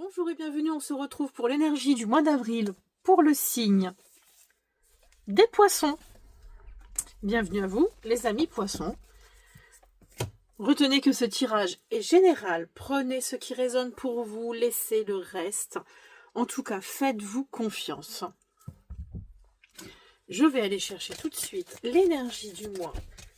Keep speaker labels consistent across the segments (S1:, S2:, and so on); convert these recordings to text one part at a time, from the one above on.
S1: Bonjour et bienvenue, on se retrouve pour l'énergie du mois d'avril pour le signe des poissons. Bienvenue à vous, les amis poissons. Retenez que ce tirage est général, prenez ce qui résonne pour vous, laissez le reste. En tout cas, faites-vous confiance. Je vais aller chercher tout de suite l'énergie du mois,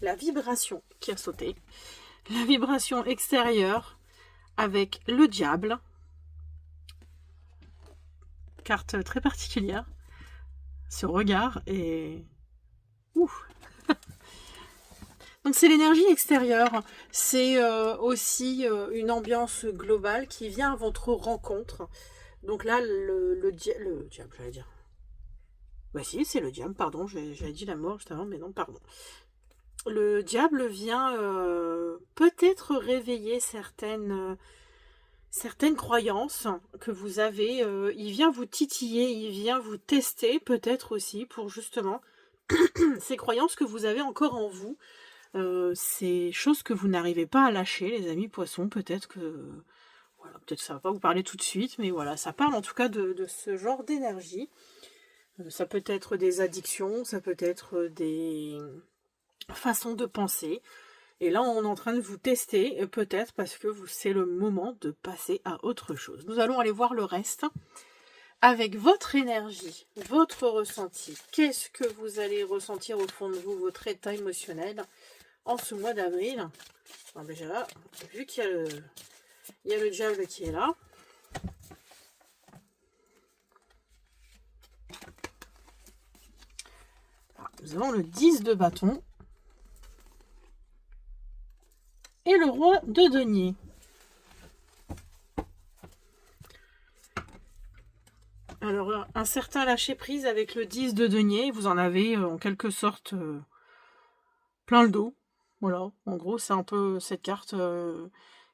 S1: la vibration qui a sauté, la vibration extérieure avec le diable. Carte très particulière. Ce regard est... Ouf. Donc c'est l'énergie extérieure. C'est aussi une ambiance globale qui vient à votre rencontre. Donc là, le diable, j'allais dire. Bah si, c'est le diable, pardon. J'avais dit la mort juste avant, mais non, pardon. Le diable vient peut-être réveiller certaines croyances que vous avez. Il vient vous titiller, il vient vous tester peut-être aussi pour justement ces croyances que vous avez encore en vous. Ces choses que vous n'arrivez pas à lâcher, les amis poissons. Peut-être que voilà, peut-être ça va pas vous parler tout de suite, mais voilà, ça parle en tout cas de ce genre d'énergie. Ça peut être des addictions, ça peut être des façons de penser. Et là, on est en train de vous tester, peut-être parce que c'est le moment de passer à autre chose. Nous allons aller voir le reste avec votre énergie, votre ressenti. Qu'est-ce que vous allez ressentir au fond de vous, votre état émotionnel en ce mois d'avril? Déjà, vu qu'il y a le diable qui est là. Nous avons le 10 de bâton. Et le roi de denier. Alors, un certain lâcher-prise avec le 10 de denier. Vous en avez en quelque sorte plein le dos. Voilà, en gros, c'est un peu cette carte.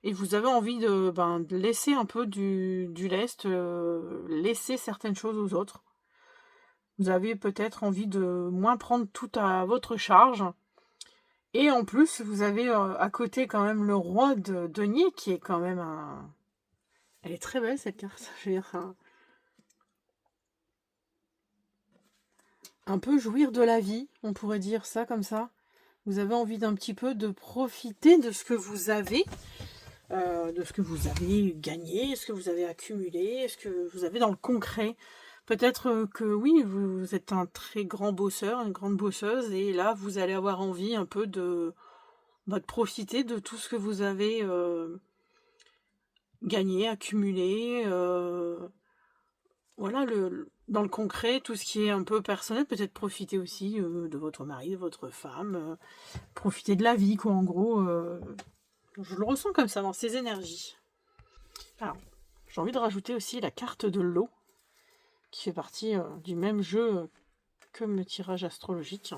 S1: Et vous avez envie de laisser un peu du lest, laisser certaines choses aux autres. Vous avez peut-être envie de moins prendre tout à votre charge. Et en plus, vous avez à côté quand même le roi de denier qui est quand même un... Elle est très belle cette carte. Je veux dire, un peu jouir de la vie, on pourrait dire ça comme ça. Vous avez envie d'un petit peu de profiter de ce que vous avez, de ce que vous avez gagné, ce que vous avez accumulé, ce que vous avez dans le concret. Peut-être que oui, vous êtes un très grand bosseur, une grande bosseuse, et là, vous allez avoir envie un peu de profiter de tout ce que vous avez gagné, accumulé. Voilà, dans le concret, tout ce qui est un peu personnel, peut-être profiter aussi de votre mari, de votre femme, profiter de la vie, quoi, en gros. Je le ressens comme ça, dans ces énergies. Alors, j'ai envie de rajouter aussi la carte de l'eau, qui fait partie du même jeu que le tirage astrologique.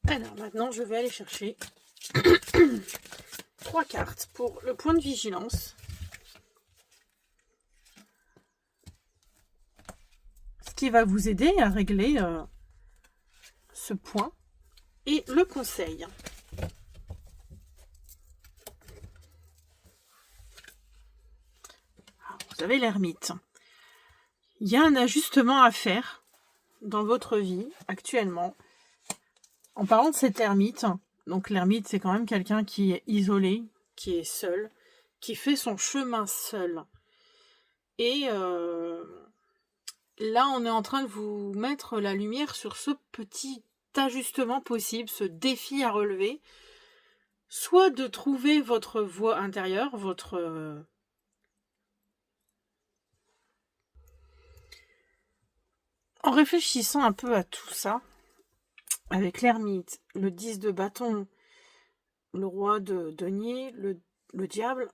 S1: Alors, maintenant, je vais aller chercher 3 cartes pour le point de vigilance. Ce qui va vous aider à régler ce point. Et le conseil. Alors, vous avez l'ermite. Il y a un ajustement à faire dans votre vie actuellement. En parlant de cet ermite, donc l'ermite c'est quand même quelqu'un qui est isolé, qui est seul, qui fait son chemin seul. Et là on est en train de vous mettre la lumière sur ce petit ajustement possible, ce défi à relever. Soit de trouver votre voie intérieure, votre... En réfléchissant un peu à tout ça, avec l'ermite, le 10 de bâton, le roi de denier, le diable,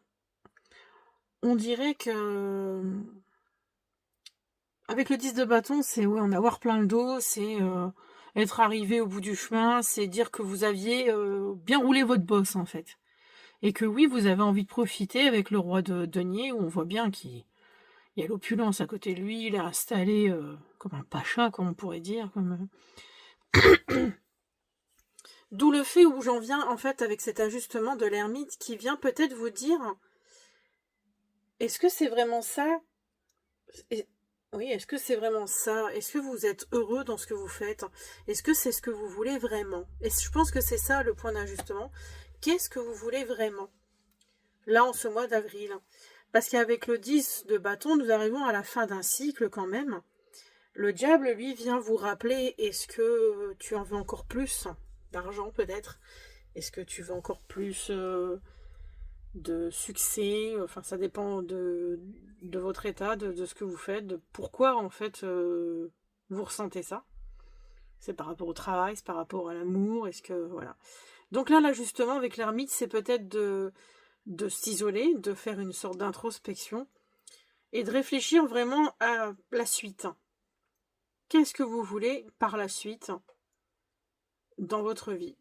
S1: on dirait que avec le 10 de bâton, c'est en avoir plein le dos, c'est être arrivé au bout du chemin, c'est dire que vous aviez bien roulé votre bosse en fait. Et que oui, vous avez envie de profiter avec le roi de denier, où on voit bien qu'il y a l'opulence à côté de lui, il est installé comme un pacha, comme on pourrait dire, comme D'où le fait où j'en viens, en fait, avec cet ajustement de l'ermite qui vient peut-être vous dire, est-ce que c'est vraiment ça? Oui, est-ce que c'est vraiment ça? Est-ce que vous êtes heureux dans ce que vous faites? Est-ce que c'est ce que vous voulez vraiment? Et je pense que c'est ça le point d'ajustement. Qu'est-ce que vous voulez vraiment? Là, en ce mois d'avril. Parce qu'avec le 10 de bâton, nous arrivons à la fin d'un cycle quand même. Le diable, lui, vient vous rappeler, est-ce que tu en veux encore plus d'argent peut-être? Est-ce que tu veux encore plus de succès? Enfin, ça dépend de votre état, de ce que vous faites, de pourquoi en fait vous ressentez ça. C'est par rapport au travail, c'est par rapport à l'amour, est-ce que... Voilà. Donc là, l'ajustement avec l'ermite, c'est peut-être de s'isoler, de faire une sorte d'introspection et de réfléchir vraiment à la suite. Qu'est-ce que vous voulez par la suite dans votre vie?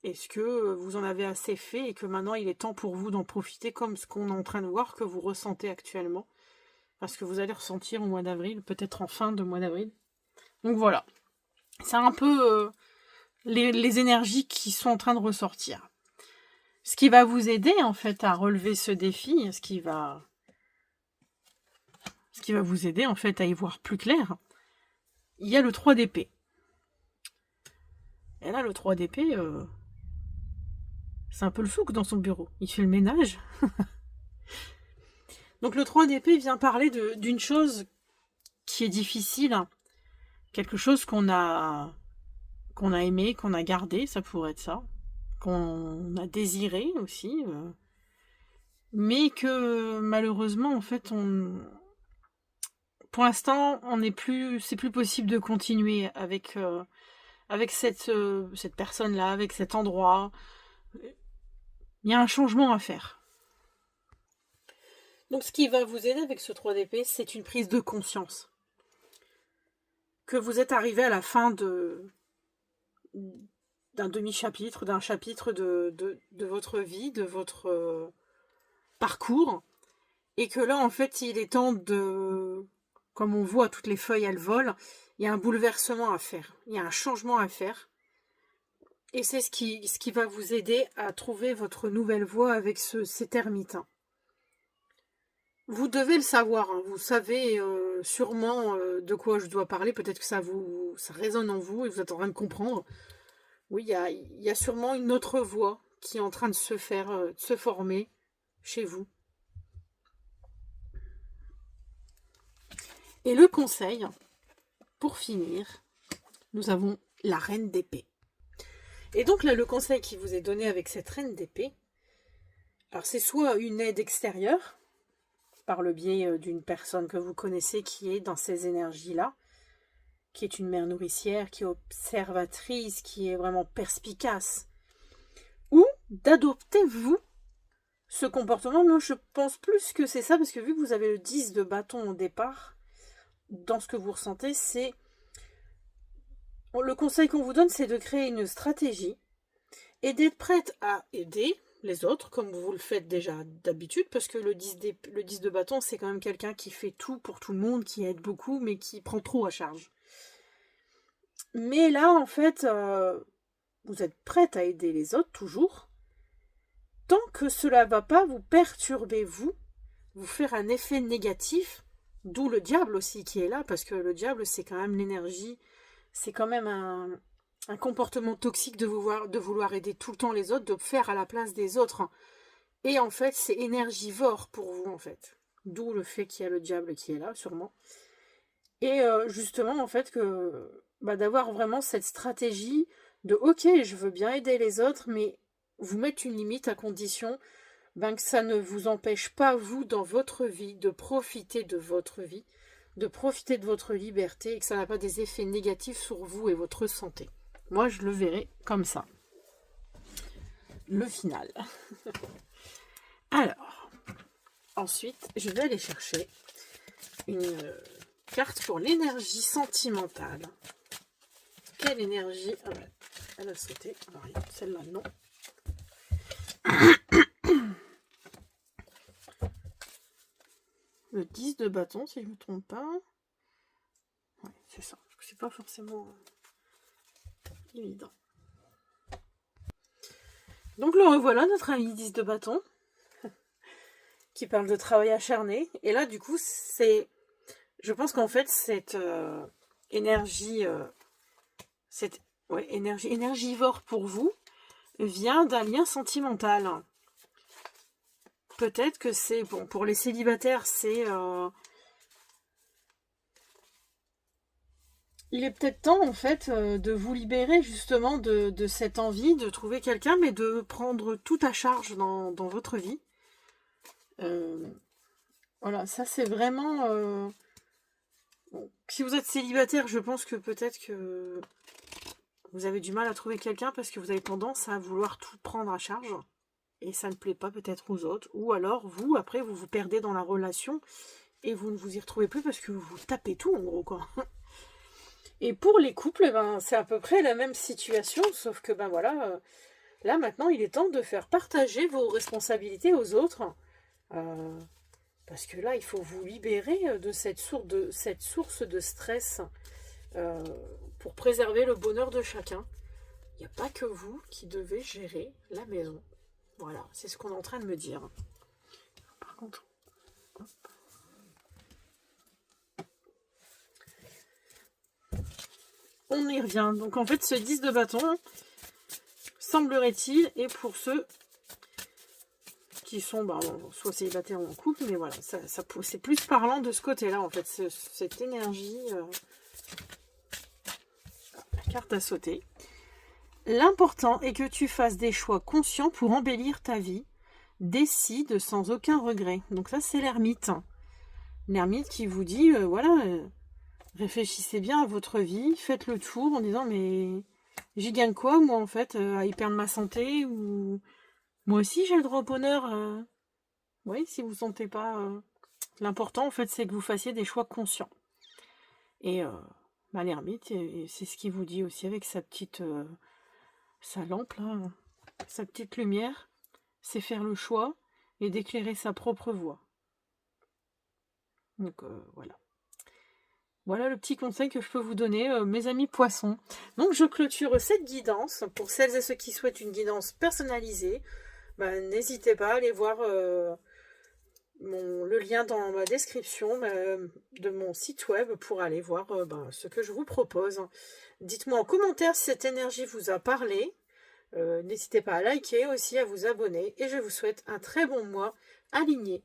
S1: Est-ce que vous en avez assez fait et que maintenant il est temps pour vous d'en profiter comme ce qu'on est en train de voir que vous ressentez actuellement? Parce que vous allez ressentir au mois d'avril, peut-être en fin de mois d'avril. Donc voilà, c'est un peu les énergies qui sont en train de ressortir. Ce qui va vous aider en fait à relever ce défi, ce qui va vous aider en fait à y voir plus clair, il y a le 3 d'épée. Et là, le 3 d'épée, c'est un peu le souk dans son bureau. Il fait le ménage. Donc le 3 d'épée vient parler d'une chose qui est difficile, quelque chose qu'on a aimé, qu'on a gardé, ça pourrait être ça, qu'on a désiré aussi, mais que malheureusement en fait pour l'instant c'est plus possible de continuer avec cette personne-là, avec cet endroit. Il y a un changement à faire. Donc ce qui va vous aider avec ce 3 d'épée, c'est une prise de conscience. Que vous êtes arrivé à la fin d'un demi-chapitre, d'un chapitre de votre vie, de votre parcours, et que là, en fait, il est temps de... Comme on voit, toutes les feuilles, elles volent, il y a un bouleversement à faire, il y a un changement à faire, et c'est ce qui va vous aider à trouver votre nouvelle voie avec cet ermite. Vous devez le savoir, hein. Vous savez sûrement de quoi je dois parler, peut-être que ça résonne en vous et vous êtes en train de comprendre. Oui, il y a sûrement une autre voie qui est en train de se faire, de se former chez vous. Et le conseil, pour finir, nous avons la reine d'épée. Et donc là, le conseil qui vous est donné avec cette reine d'épée, alors c'est soit une aide extérieure, par le biais d'une personne que vous connaissez qui est dans ces énergies-là, qui est une mère nourricière, qui est observatrice, qui est vraiment perspicace, ou d'adopter, vous, ce comportement. Moi, je pense plus que c'est ça, parce que vu que vous avez le 10 de bâton au départ, dans ce que vous ressentez, c'est... Le conseil qu'on vous donne, c'est de créer une stratégie et d'être prête à aider les autres, comme vous le faites déjà d'habitude, parce que le 10 de bâton, c'est quand même quelqu'un qui fait tout pour tout le monde, qui aide beaucoup, mais qui prend trop à charge. Mais là, en fait, vous êtes prête à aider les autres, toujours, tant que cela ne va pas vous perturber, vous faire un effet négatif, d'où le diable aussi qui est là, parce que le diable, c'est quand même l'énergie, c'est quand même un comportement toxique de vouloir aider tout le temps les autres, de faire à la place des autres. Et en fait, c'est énergivore pour vous, en fait. D'où le fait qu'il y a le diable qui est là, sûrement. Et justement, en fait, d'avoir vraiment cette stratégie de « Ok, je veux bien aider les autres, mais vous mettre une limite à condition que ça ne vous empêche pas, vous, dans votre vie, de profiter de votre vie, de profiter de votre liberté et que ça n'a pas des effets négatifs sur vous et votre santé. » Moi, je le verrai comme ça. Le final. Alors, ensuite, je vais aller chercher une carte pour l'énergie sentimentale. Quelle énergie... Ah ouais, elle a sauté. Alors, celle-là, non. Le 10 de bâton, si je ne me trompe pas. Ouais, c'est ça. C'est pas forcément évident. Donc le revoilà, notre ami 10 de bâton, qui parle de travail acharné. Et là, du coup, je pense qu'en fait, cette énergie, énergie énergivore pour vous, vient d'un lien sentimental. Peut-être que c'est, bon, pour les célibataires, il est peut-être temps, en fait, de vous libérer justement de cette envie de trouver quelqu'un, mais de prendre tout à charge dans votre vie. Voilà, ça c'est vraiment... bon, si vous êtes célibataire, je pense que peut-être que vous avez du mal à trouver quelqu'un parce que vous avez tendance à vouloir tout prendre à charge. Et ça ne plaît pas peut-être aux autres. Ou alors, vous, après, vous vous perdez dans la relation et vous ne vous y retrouvez plus parce que vous vous tapez tout, en gros, quoi. Et pour les couples, ben, c'est à peu près la même situation, sauf que, ben voilà, là, maintenant, il est temps de faire partager vos responsabilités aux autres. Euh, Parce que là, il faut vous libérer de cette source de stress euh, pour préserver le bonheur de chacun. Il n'y a pas que vous qui devez gérer la maison. Voilà, c'est ce qu'on est en train de me dire. Par contre, on y revient. Donc en fait, ce 10 de bâton, semblerait-il, et pour ceux qui sont soit célibataires ou en couple, mais voilà, c'est plus parlant de ce côté-là, en fait, cette énergie, la carte à sauter. L'important est que tu fasses des choix conscients pour embellir ta vie. Décide sans aucun regret. Donc ça, c'est l'ermite. L'ermite qui vous dit, réfléchissez bien à votre vie, faites le tour en disant, mais j'y gagne quoi, moi, en fait, à y perdre ma santé, ou moi aussi, j'ai le droit au bonheur. Oui, si vous ne sentez pas... L'important, en fait, c'est que vous fassiez des choix conscients. Et l'ermite, c'est ce qu'il vous dit aussi avec sa lampe, là, sa petite lumière, c'est faire le choix et d'éclairer sa propre voie. Donc voilà. Voilà le petit conseil que je peux vous donner, mes amis poissons. Donc je clôture cette guidance. Pour celles et ceux qui souhaitent une guidance personnalisée, n'hésitez pas à aller voir le lien dans ma description de mon site web pour aller voir ce que je vous propose. Dites-moi en commentaire si cette énergie vous a parlé. N'hésitez pas à liker aussi, à vous abonner. Et je vous souhaite un très bon mois aligné